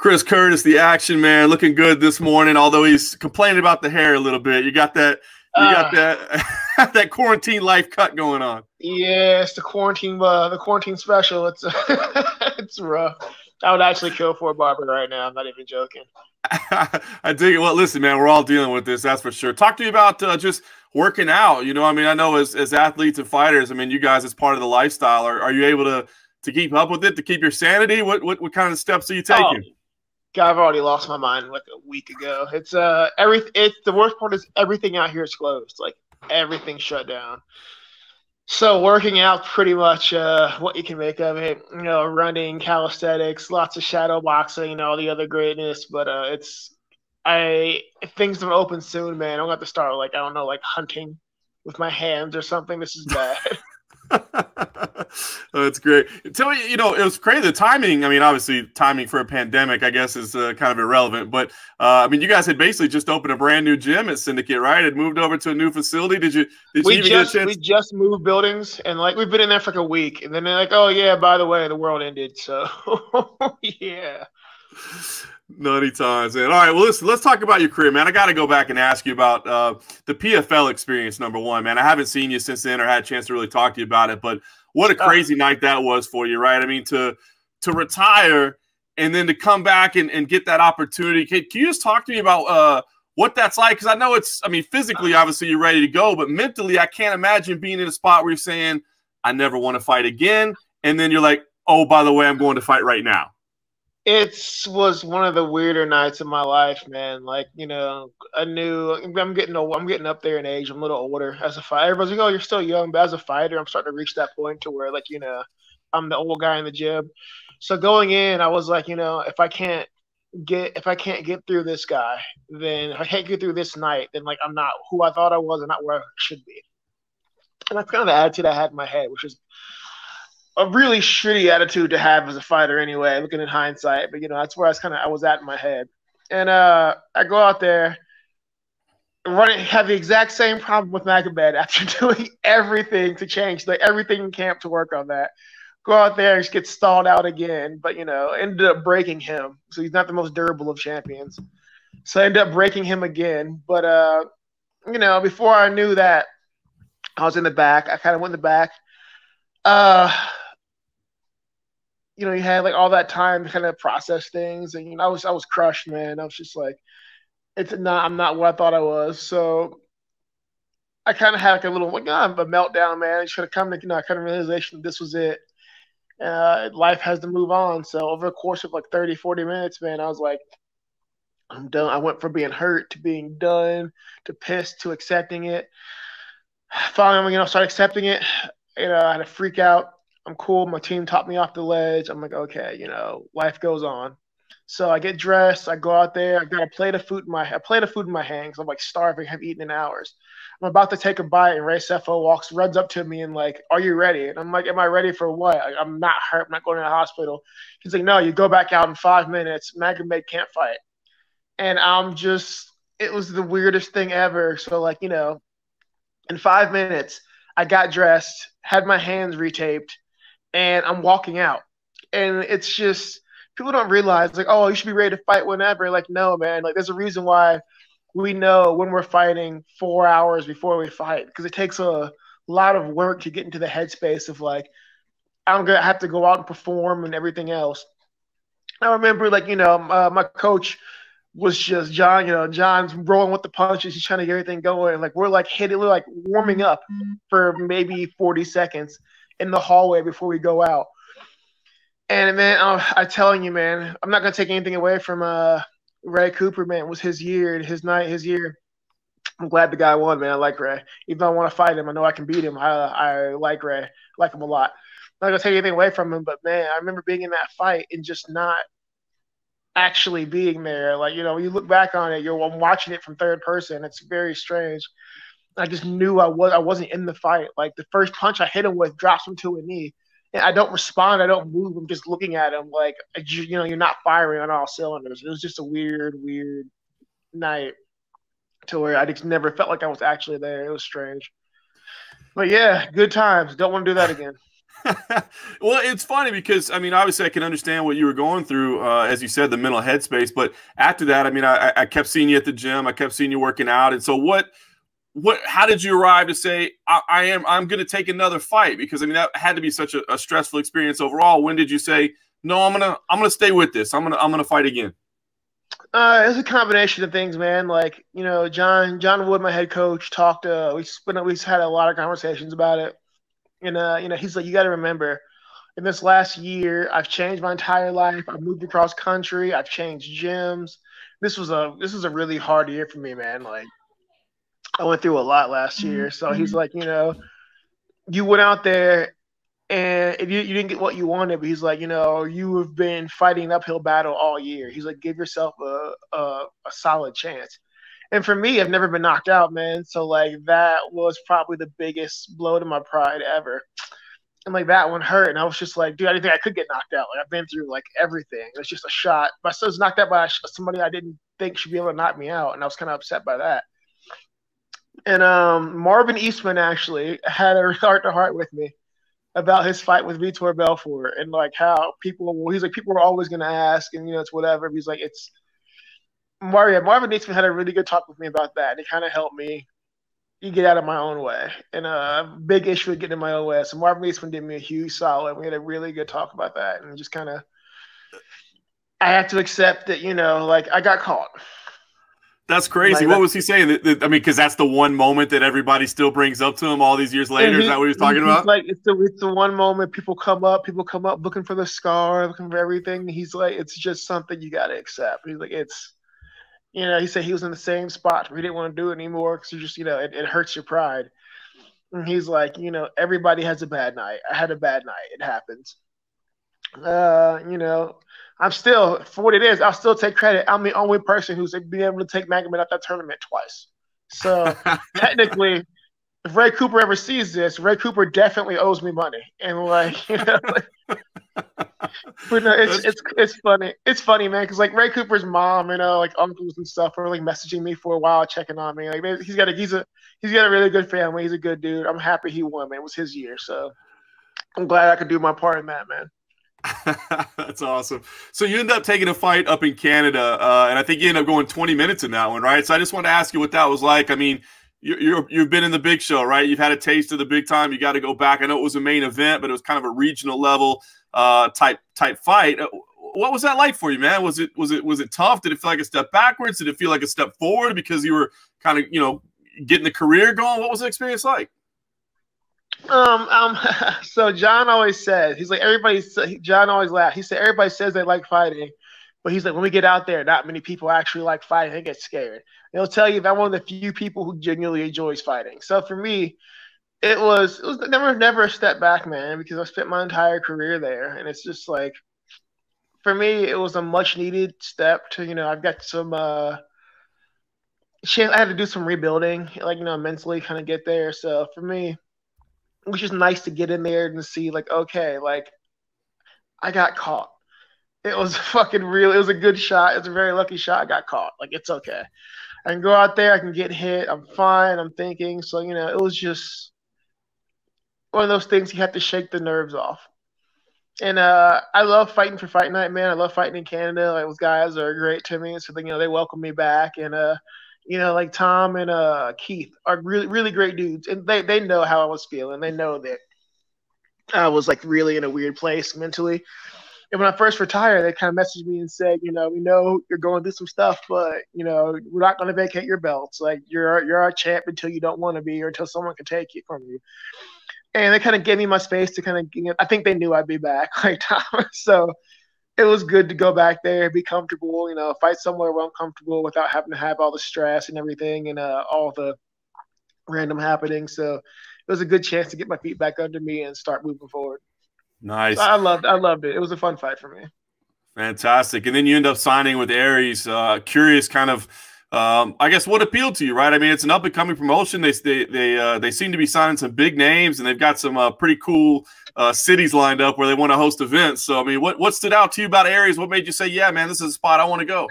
Chris Curtis, the action man, looking good this morning, although he's complaining about the hair a little bit. You got that that quarantine life cut going on. Yeah, it's the quarantine special. It's it's rough. I would actually kill for a barber right now. I'm not even joking. I dig it. Well, listen, man, we're all dealing with this, that's for sure. Talk to me about just working out. You know, I mean, I know as athletes and fighters, I mean, you guys, as part of the lifestyle, are you able to keep up with it, to keep your sanity? What kind of steps are you taking? Oh, God, I've already lost my mind like a week ago. It's the worst part is everything out here is closed. Like everything's shut down. So working out pretty much what you can make of it. You know, running, calisthenics, lots of shadow boxing, and all the other greatness. But if things don't open soon, man, I'm gonna have to start like, I don't know, like hunting with my hands or something. This is bad. That's great. Tell me, you know, it was crazy. The timing, I mean, obviously timing for a pandemic, I guess, is kind of irrelevant. But, I mean, you guys had basically just opened a brand new gym at Syndicate, right? Had moved over to a new facility. Did you even get a chance? We just moved buildings, and, like, we've been in there for like a week. And then they're like, oh, yeah, by the way, the world ended. So, yeah. Nutty times, man. All right, well, listen, let's talk about your career, man. I got to go back and ask you about the PFL experience, number one, man. I haven't seen you since then or had a chance to really talk to you about it, but what a crazy night that was for you, right? I mean, to retire and then to come back and get that opportunity. Can you just talk to me about what that's like? Because I know I mean, physically, obviously, you're ready to go, but mentally, I can't imagine being in a spot where you're saying, I never want to fight again, and then you're like, oh, by the way, I'm going to fight right now. It was one of the weirder nights of my life, man. Like, you know, I'm getting old. I'm getting up there in age. I'm a little older as a fighter. Everybody's like, "Oh, you're still young," but as a fighter, I'm starting to reach that point to where, like, you know, I'm the old guy in the gym. So going in, I was like, you know, if I can't get through this guy, then if I can't get through this night, then like I'm not who I thought I was and not where I should be. And that's kind of the attitude I had in my head, which is a really shitty attitude to have as a fighter anyway, looking in hindsight. But, you know, that's where I was at in my head. And I go out there, have the exact same problem with Magomed after doing everything to change, like everything in camp to work on that. Go out there and just get stalled out again. But, you know, ended up breaking him. So he's not the most durable of champions. So I ended up breaking him again. But, you know, before I knew that, I was in the back. I kind of went in the back. You know, you had like all that time to kind of process things, and you know, I was crushed, man. I was just like, I'm not what I thought I was. So I kind of had like a little like a meltdown, man. It should have come to, you know, kind of realization that this was it. Life has to move on. So over the course of like 30, 40 minutes, man, I was like, I'm done. I went from being hurt to being done to pissed to accepting it. Finally, you know, started accepting it. You know, I had a freak out. I'm cool. My team taught me off the ledge. I'm like, okay, you know, life goes on. So I get dressed. I go out there. I got a plate of food in my hand because I'm like starving. I haven't eaten in hours. I'm about to take a bite, and Ray Cepho runs up to me and like, "Are you ready?" And I'm like, "Am I ready for what? I'm not hurt. I'm not going to the hospital." He's like, "No, you go back out in 5 minutes. Magomed can't fight." And it was the weirdest thing ever. So like, you know, in 5 minutes, I got dressed, had my hands retaped, and I'm walking out. And it's just, people don't realize, like, oh, you should be ready to fight whenever. Like, no, man. Like, there's a reason why we know when we're fighting 4 hours before we fight, because it takes a lot of work to get into the headspace of, like, I'm going to have to go out and perform and everything else. I remember, like, you know, my coach was just John, you know, John's rolling with the punches. He's trying to get everything going. Like, we're like warming up for maybe 40 seconds in the hallway before we go out. And man, I'm telling you, man, I'm not gonna take anything away from Ray Cooper, man. It was his year, his year. I'm glad the guy won, man. I like Ray. Even though I want to fight him, I know I can beat him. I like Ray. I like him a lot. I'm not gonna take anything away from him, but man, I remember being in that fight and just not actually being there. Like, you know, when you look back on it, I'm watching it from third person. It's very strange. I just knew I wasn't in the fight. Like, the first punch I hit him with drops him to a knee. And I don't respond. I don't move. I'm just looking at him like, you know, you're not firing on all cylinders. It was just a weird night to where I just never felt like I was actually there. It was strange. But yeah, good times. Don't want to do that again. Well, it's funny because I mean, obviously, I can understand what you were going through, as you said, the mental headspace. But after that, I mean, I kept seeing you at the gym. I kept seeing you working out. And so, how did you arrive to say I'm going to take another fight? Because I mean, that had to be such a stressful experience overall. When did you say no? I'm gonna stay with this. I'm gonna fight again. It was a combination of things, man. Like, you know, John Wood, my head coach, talked. We had a lot of conversations about it, and you know, he's like, you got to remember, in this last year, I've changed my entire life. I've moved across country. I've changed gyms. This was a really hard year for me, man. Like, I went through a lot last year. So he's like, you know, you went out there and you didn't get what you wanted, but he's like, you know, you have been fighting an uphill battle all year. He's like, give yourself a solid chance. And for me, I've never been knocked out, man. So like that was probably the biggest blow to my pride ever. And like that one hurt, and I was just like, dude, I didn't think I could get knocked out. Like I've been through like everything. It was just a shot. My son was knocked out by somebody I didn't think should be able to knock me out, and I was kind of upset by that. And Marvin Eastman actually had a heart to heart with me about his fight with Vitor Belfort, and like how he's like, people are always going to ask, and you know, it's whatever. He's like, it's Marvin Eastman had a really good talk with me about that, and it kind of helped me get out of my own way. And a big issue with getting in my own way. So Marvin Eastman did me a huge solid. We had a really good talk about that, and just kind of, I had to accept that, you know, like I got caught. That's crazy. What was he saying? I mean, because that's the one moment that everybody still brings up to him all these years later. Is that what he was talking about? Like, it's the one moment people come up looking for the scar, looking for everything. He's like, it's just something you got to accept. He's like, it's, you know, he said he was in the same spot where he didn't want to do it anymore because just, you know, it hurts your pride. And he's like, you know, everybody has a bad night. I had a bad night. It happens. You know, I'm still, for what it is, I'll still take credit. I'm the only person who's been able to take Magomed out that tournament twice. So technically, if Ray Cooper ever sees this, Ray Cooper definitely owes me money. And like, you know, but no, it's funny. It's funny, man, because like Ray Cooper's mom, you know, like uncles and stuff are like messaging me for a while, checking on me. Like he's got a really good family. He's a good dude. I'm happy he won, man. It was his year, so I'm glad I could do my part in that, man. That's awesome. So you end up taking a fight up in Canada, and I think you end up going 20 minutes in that one, right? So I just wanted to ask you what that was like. I mean, you've been in the big show, right? You've had a taste of the big time. You got to go back. I know it was a main event, but it was kind of a regional level type fight. What was that like for you, man? Was it tough? Did it feel like a step backwards? Did it feel like a step forward because you were kind of, you know, getting the career going? What was the experience like? So John always says, he's like, John always laughs. He said, everybody says they like fighting, but he's like, when we get out there, not many people actually like fighting. They get scared. And he'll tell you that I'm one of the few people who genuinely enjoys fighting. So for me, it was never a step back, man, because I spent my entire career there. And it's just like, for me, it was a much needed step to, you know, I've got some, I had to do some rebuilding, like, you know, mentally kind of get there. So for me, it was just nice to get in there and see, like, okay, like, I got caught. It was fucking real. It was a good shot. It was a very lucky shot. I got caught. Like, it's okay. I can go out there. I can get hit. I'm fine. I'm thinking. So, you know, it was just one of those things you have to shake the nerves off. And I love fighting for Fight Night, man. I love fighting in Canada. Like, those guys are great to me. So, you know, they welcome me back. And, you know, like Tom and Keith are really, really great dudes. And they know how I was feeling. They know that I was like really in a weird place mentally. And when I first retired, they kind of messaged me and said, you know, we know you're going through some stuff, but, you know, we're not going to vacate your belts. Like, you're our champ until you don't want to be or until someone can take it from you. And they kind of gave me my space to kind of, you know, I think they knew I'd be back, like Tom. So it was good to go back there, be comfortable, you know, fight somewhere where I'm comfortable without having to have all the stress and everything and all the random happenings. So it was a good chance to get my feet back under me and start moving forward. Nice. So I loved it. It was a fun fight for me. Fantastic. And then you end up signing with ARES. Curious kind of, I guess, what appealed to you, right? I mean, it's an up-and-coming promotion. They seem to be signing some big names, and they've got some pretty cool cities lined up where they want to host events. So, I mean, what stood out to you about ARES? What made you say, yeah, man, this is a spot I want to go?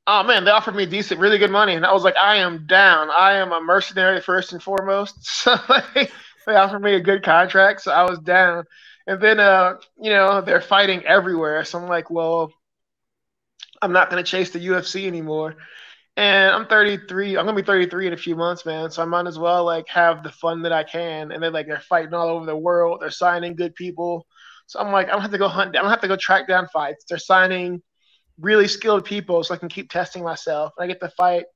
Oh, man, they offered me decent, really good money. And I was like, I am down. I am a mercenary first and foremost. So, like, They offered me a good contract, so I was down. And then, they're fighting everywhere. So I'm like, well, I'm not going to chase the UFC anymore. And I'm 33. I'm gonna be 33 in a few months, man. So I might as well like have the fun that I can. And they're fighting all over the world. They're signing good people. So I'm like, I don't have to go hunt. I don't have to go track down fights. They're signing really skilled people, so I can keep testing myself. And I get to fight.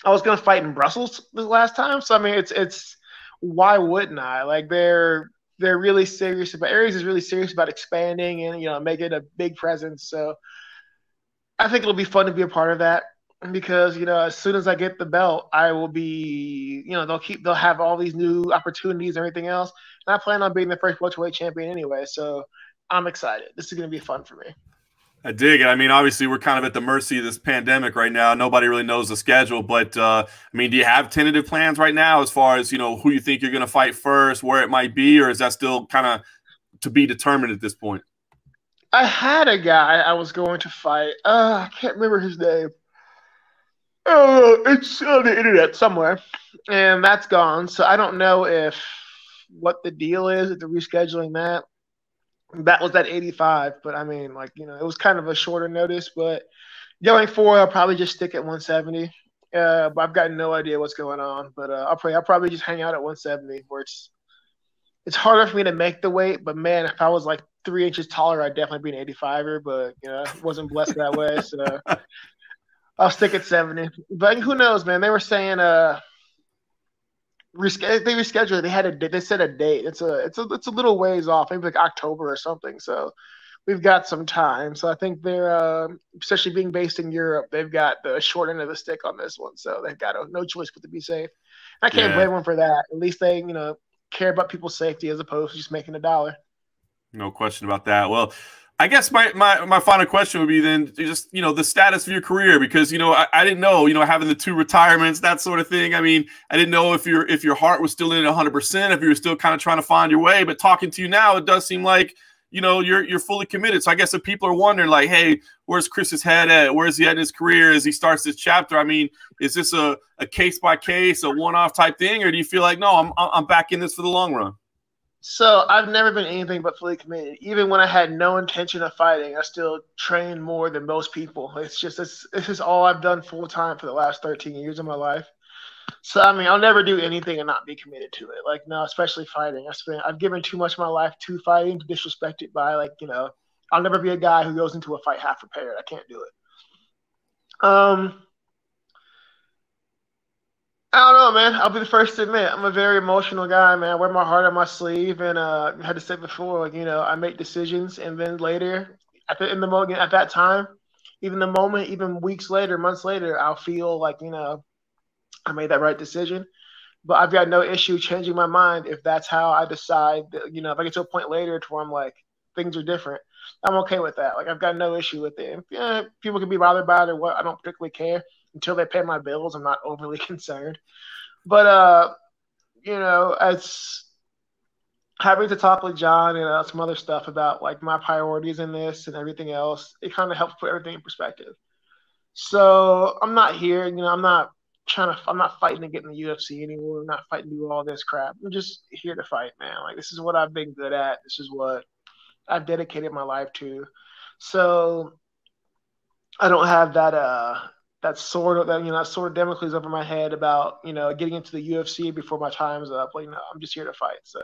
I was gonna fight in Brussels the last time, so I mean, it's why wouldn't I? Like they're really serious about ARES is really serious about expanding and making a big presence. So I think it'll be fun to be a part of that because as soon as I get the belt, I will be they'll have all these new opportunities and everything else. And I plan on being the first welterweight champion anyway, so I'm excited. This is going to be fun for me. I dig it. I mean, obviously, we're kind of at the mercy of this pandemic right now. Nobody really knows the schedule, but I mean, do you have tentative plans right now as far as who you think you're going to fight first, where it might be, or is that still kind of to be determined at this point? I had a guy I was going to fight. I can't remember his name. It's on the internet somewhere, and that's gone. So I don't know what the deal is if they're rescheduling that. That was at 85, but I mean, it was kind of a shorter notice. But going forward, I'll probably just stick at 170. But I've got no idea what's going on. But I'll probably just hang out at 170, where it's harder for me to make the weight. But man, if I was like 3 inches taller, I'd definitely be an 85er. But I wasn't blessed that way, so I'll stick at 70. But who knows, man? They were saying they rescheduled it. They set a date. It's a little ways off, maybe like October or something. So we've got some time. So I think they're especially being based in Europe, they've got the short end of the stick on this one. So they've got no choice but to be safe. I can't blame them for that. At least they care about people's safety as opposed to just making a dollar. No question about that. Well, I guess my final question would be then just, the status of your career, because, I didn't know, having the 2 retirements, that sort of thing. I mean, I didn't know if your heart was still in it 100%, if you were still kind of trying to find your way. But talking to you now, it does seem like, you're fully committed. So I guess if people are wondering like, hey, where's Chris's head at? Where's he at in his career as he starts this chapter? I mean, is this a case by case, a one-off type thing? Or do you feel like, no, I'm back in this for the long run? So I've never been anything but fully committed. Even when I had no intention of fighting, I still trained more than most people. It's just this is all I've done full time for the last 13 years of my life. So I mean, I'll never do anything and not be committed to it. Like no, especially fighting. I've given too much of my life to fighting to disrespect it by I'll never be a guy who goes into a fight half prepared. I can't do it. I don't know, man. I'll be the first to admit I'm a very emotional guy, man. I wear my heart on my sleeve, and I had to say before, I make decisions, and then later, at that time, even weeks later, months later, I'll feel like I made that right decision. But I've got no issue changing my mind if that's how I decide. If I get to a point later to where I'm like things are different, I'm okay with that. Like I've got no issue with it. People can be bothered by it or what. I don't particularly care. Until they pay my bills, I'm not overly concerned. But it's having to talk with John and some other stuff about like my priorities in this and everything else. It kind of helps put everything in perspective. So I'm not here. I'm not fighting to get in the UFC anymore. I'm not fighting to do all this crap. I'm just here to fight, man. Like this is what I've been good at. This is what I've dedicated my life to. So I don't have that sword of Damocles over my head about getting into the UFC before my time's up. Like I'm just here to fight. So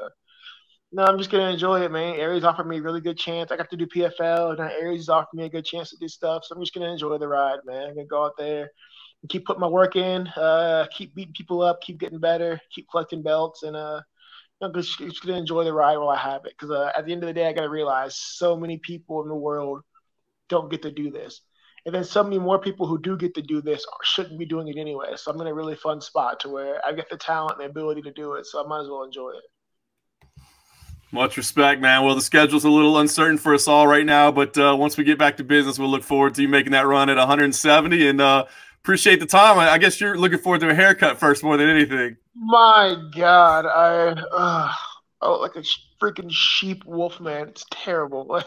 no, I'm just gonna enjoy it, man. ARES offered me a really good chance. I got to do PFL, and now ARES offered me a good chance to do stuff. So I'm just gonna enjoy the ride, man. I'm gonna go out there and keep putting my work in, keep beating people up, keep getting better, keep collecting belts, and I'm just gonna enjoy the ride while I have it. Because at the end of the day, I gotta realize so many people in the world don't get to do this. And then so many more people who do get to do this shouldn't be doing it anyway. So I'm in a really fun spot to where I get the talent and the ability to do it. So I might as well enjoy it. Much respect, man. Well, the schedule's a little uncertain for us all right now, but once we get back to business, we'll look forward to you making that run at 170 and appreciate the time. I guess you're looking forward to a haircut first more than anything. My God, I like a freaking sheep wolf, man. It's terrible.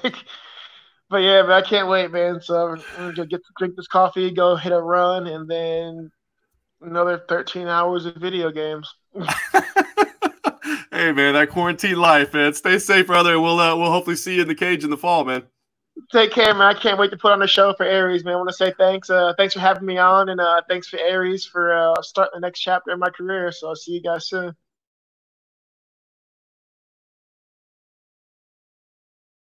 But yeah, man, I can't wait, man. So I'm gonna get to drink this coffee, go hit a run, and then another 13 hours of video games. Hey, man, that quarantine life, man. Stay safe, brother. We'll hopefully see you in the cage in the fall, man. Take care, man. I can't wait to put on a show for ARES, man. I want to say thanks. Thanks for having me on, and thanks for ARES for starting the next chapter in my career. So I'll see you guys soon.